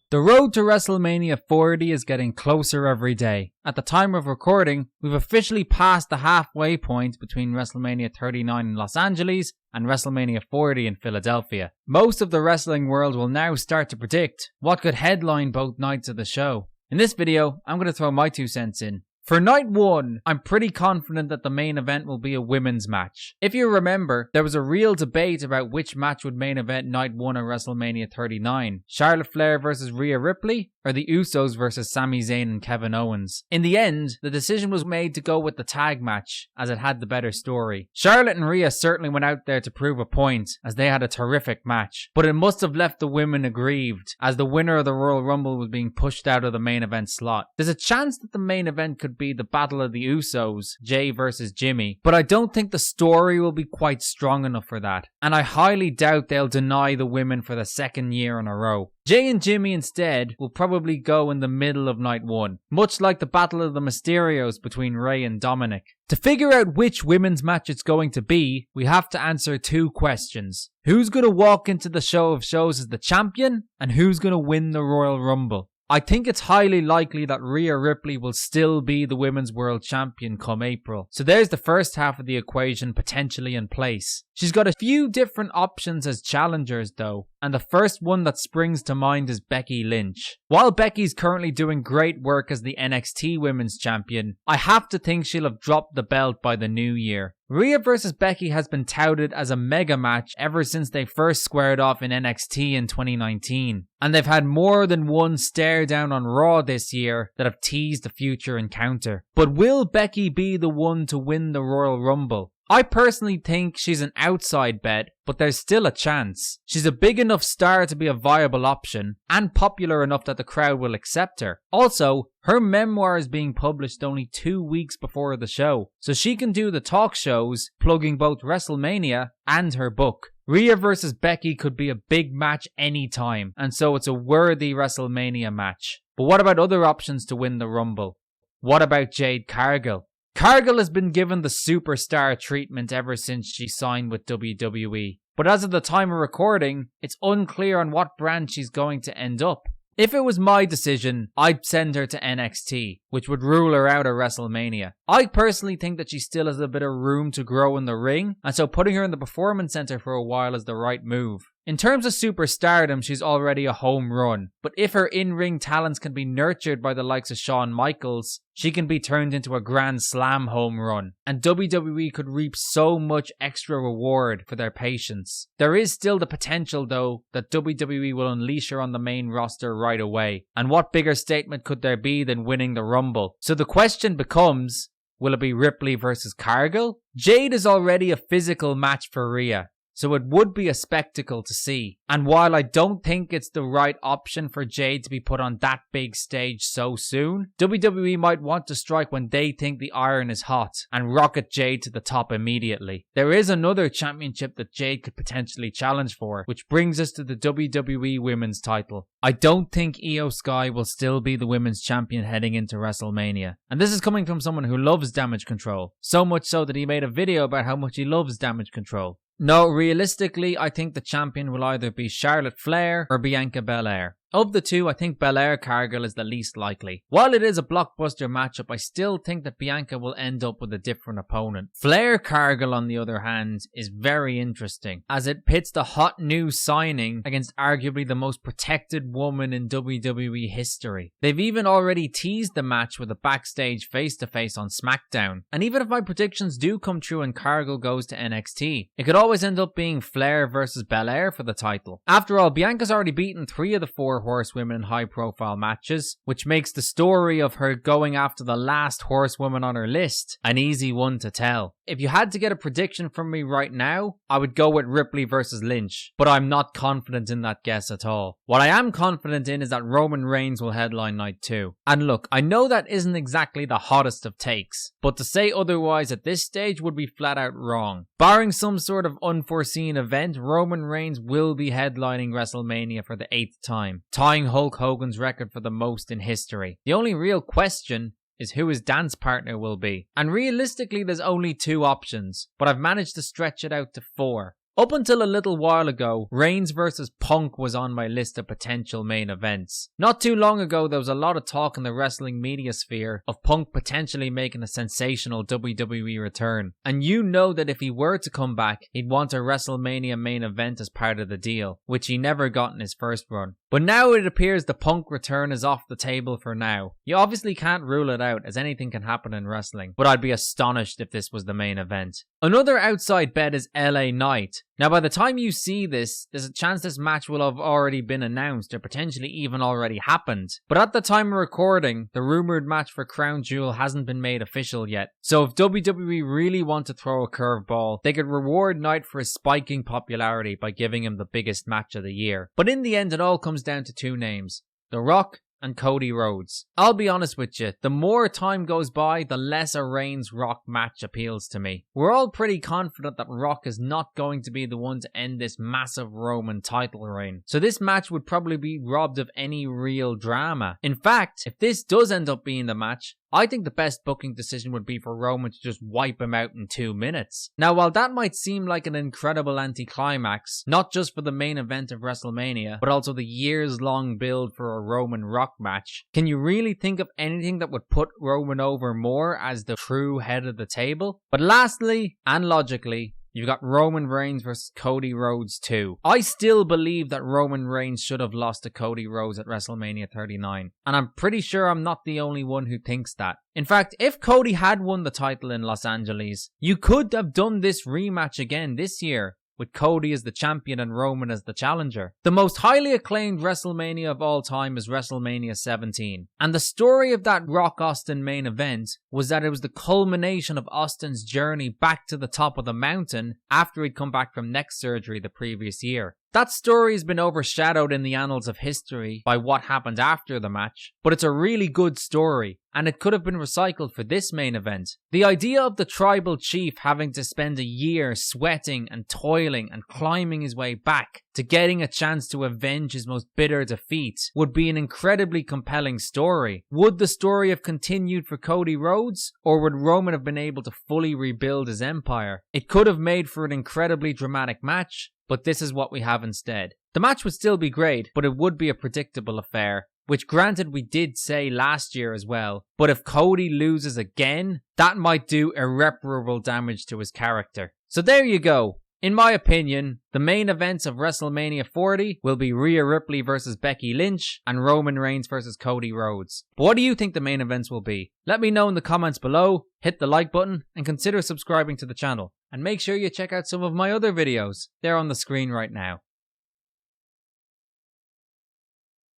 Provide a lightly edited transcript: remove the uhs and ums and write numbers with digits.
The road to WrestleMania 40 is getting closer every day. At the time of recording, we've officially passed the halfway point between WrestleMania 39 in Los Angeles and WrestleMania 40 in Philadelphia. Most of the wrestling world will now start to predict what could headline both nights of the show. In this video, I'm going to throw my 2 cents in. For night 1, I'm pretty confident that the main event will be a women's match. If you remember, there was a real debate about which match would main event night 1 of WrestleMania 39. Charlotte Flair versus Rhea Ripley, or the Usos versus Sami Zayn and Kevin Owens. In the end, the decision was made to go with the tag match, as it had the better story. Charlotte and Rhea certainly went out there to prove a point, as they had a terrific match. But it must have left the women aggrieved, as the winner of the Royal Rumble was being pushed out of the main event slot. There's a chance that the main event could be the Battle of the Usos, Jay versus Jimmy, but I don't think the story will be quite strong enough for that, and I highly doubt they'll deny the women for the 2nd year in a row. Jay and Jimmy instead will probably go in the middle of night 1, much like the Battle of the Mysterios between Rey and Dominic. To figure out which women's match it's going to be, we have to answer 2 questions. Who's going to walk into the show of shows as the champion, and who's going to win the Royal Rumble? I think it's highly likely that Rhea Ripley will still be the Women's World Champion come April. So there's the first half of the equation potentially in place. She's got a few different options as challengers though, and the first one that springs to mind is Becky Lynch. While Becky's currently doing great work as the NXT Women's Champion, I have to think she'll have dropped the belt by the new year. Rhea vs Becky has been touted as a mega match ever since they first squared off in NXT in 2019. And they've had more than one stare down on Raw this year that have teased a future encounter. But will Becky be the one to win the Royal Rumble? I personally think she's an outside bet, but there's still a chance. She's a big enough star to be a viable option, and popular enough that the crowd will accept her. Also, her memoir is being published only 2 weeks before the show, so she can do the talk shows, plugging both WrestleMania and her book. Rhea vs Becky could be a big match anytime, and so it's a worthy WrestleMania match. But what about other options to win the Rumble? What about Jade Cargill? Cargill has been given the superstar treatment ever since she signed with WWE. But as of the time of recording, it's unclear on what brand she's going to end up. If it was my decision, I'd send her to NXT, which would rule her out of WrestleMania. I personally think that she still has a bit of room to grow in the ring, and so putting her in the Performance Center for a while is the right move. In terms of superstardom, she's already a home run, but if her in-ring talents can be nurtured by the likes of Shawn Michaels, she can be turned into a Grand Slam home run, and WWE could reap so much extra reward for their patience. There is still the potential though that WWE will unleash her on the main roster right away, and what bigger statement could there be than winning the Rumble? So the question becomes, will it be Ripley versus Cargill? Jade is already a physical match for Rhea, so it would be a spectacle to see. And while I don't think it's the right option for Jade to be put on that big stage so soon, WWE might want to strike when they think the iron is hot and rocket Jade to the top immediately. There is another championship that Jade could potentially challenge for, which brings us to the WWE Women's title. I don't think Io Sky will still be the Women's Champion heading into WrestleMania. And this is coming from someone who loves Damage Control. So much so that he made a video about how much he loves Damage Control. No, realistically, I think the champion will either be Charlotte Flair or Bianca Belair. Of the two, I think Belair Cargill is the least likely. While it is a blockbuster matchup, I still think that Bianca will end up with a different opponent. Flair Cargill, on the other hand, is very interesting, as it pits the hot new signing against arguably the most protected woman in WWE history. They've even already teased the match with a backstage face-to-face on SmackDown. And even if my predictions do come true and Cargill goes to NXT, it could always end up being Flair versus Belair for the title. After all, Bianca's already beaten 3 of the 4 horsewomen in high-profile matches, which makes the story of her going after the last horsewoman on her list an easy one to tell. If you had to get a prediction from me right now, I would go with Ripley versus Lynch, but I'm not confident in that guess at all. What I am confident in is that Roman Reigns will headline night 2. And look, I know that isn't exactly the hottest of takes, but to say otherwise at this stage would be flat out wrong. Barring some sort of unforeseen event, Roman Reigns will be headlining WrestleMania for the 8th time, tying Hulk Hogan's record for the most in history. The only real question is who his dance partner will be. And realistically, there's only 2 options, but I've managed to stretch it out to 4. Up until a little while ago, Reigns vs Punk was on my list of potential main events. Not too long ago, there was a lot of talk in the wrestling media sphere of Punk potentially making a sensational WWE return. And you know that if he were to come back, he'd want a WrestleMania main event as part of the deal, which he never got in his first run. But now it appears the Punk return is off the table for now. You obviously can't rule it out, as anything can happen in wrestling, but I'd be astonished if this was the main event. Another outside bet is LA Knight. Now by the time you see this, there's a chance this match will have already been announced or potentially even already happened. But at the time of recording, the rumoured match for Crown Jewel hasn't been made official yet. So if WWE really want to throw a curveball, they could reward Knight for his spiking popularity by giving him the biggest match of the year. But in the end, it all comes down to two names: The Rock and Cody Rhodes. I'll be honest with you, the more time goes by, the less a Reigns-Rock match appeals to me. We're all pretty confident that Rock is not going to be the one to end this massive Roman title reign, so this match would probably be robbed of any real drama. In fact, if this does end up being the match, I think the best booking decision would be for Roman to just wipe him out in 2 minutes. Now, while that might seem like an incredible anticlimax, not just for the main event of WrestleMania, but also the years-long build for a Roman-Rock match, can you really think of anything that would put Roman over more as the true head of the table? But lastly, and logically, you've got Roman Reigns versus Cody Rhodes 2. I still believe that Roman Reigns should have lost to Cody Rhodes at WrestleMania 39. And I'm pretty sure I'm not the only one who thinks that. In fact, if Cody had won the title in Los Angeles, you could have done this rematch again this year, with Cody as the champion and Roman as the challenger. The most highly acclaimed WrestleMania of all time is WrestleMania 17. And the story of that Rock Austin main event was that it was the culmination of Austin's journey back to the top of the mountain after he'd come back from neck surgery the previous year. That story has been overshadowed in the annals of history by what happened after the match, but it's a really good story, and it could have been recycled for this main event. The idea of the tribal chief having to spend a year sweating and toiling and climbing his way back to getting a chance to avenge his most bitter defeat would be an incredibly compelling story. Would the story have continued for Cody Rhodes, or would Roman have been able to fully rebuild his empire? It could have made for an incredibly dramatic match, but this is what we have instead. The match would still be great, but it would be a predictable affair, which granted we did say last year as well. But if Cody loses again, that might do irreparable damage to his character. So there you go. In my opinion, the main events of WrestleMania 40 will be Rhea Ripley versus Becky Lynch and Roman Reigns versus Cody Rhodes. But what do you think the main events will be? Let me know in the comments below, hit the like button, and consider subscribing to the channel. And make sure you check out some of my other videos. They're on the screen right now.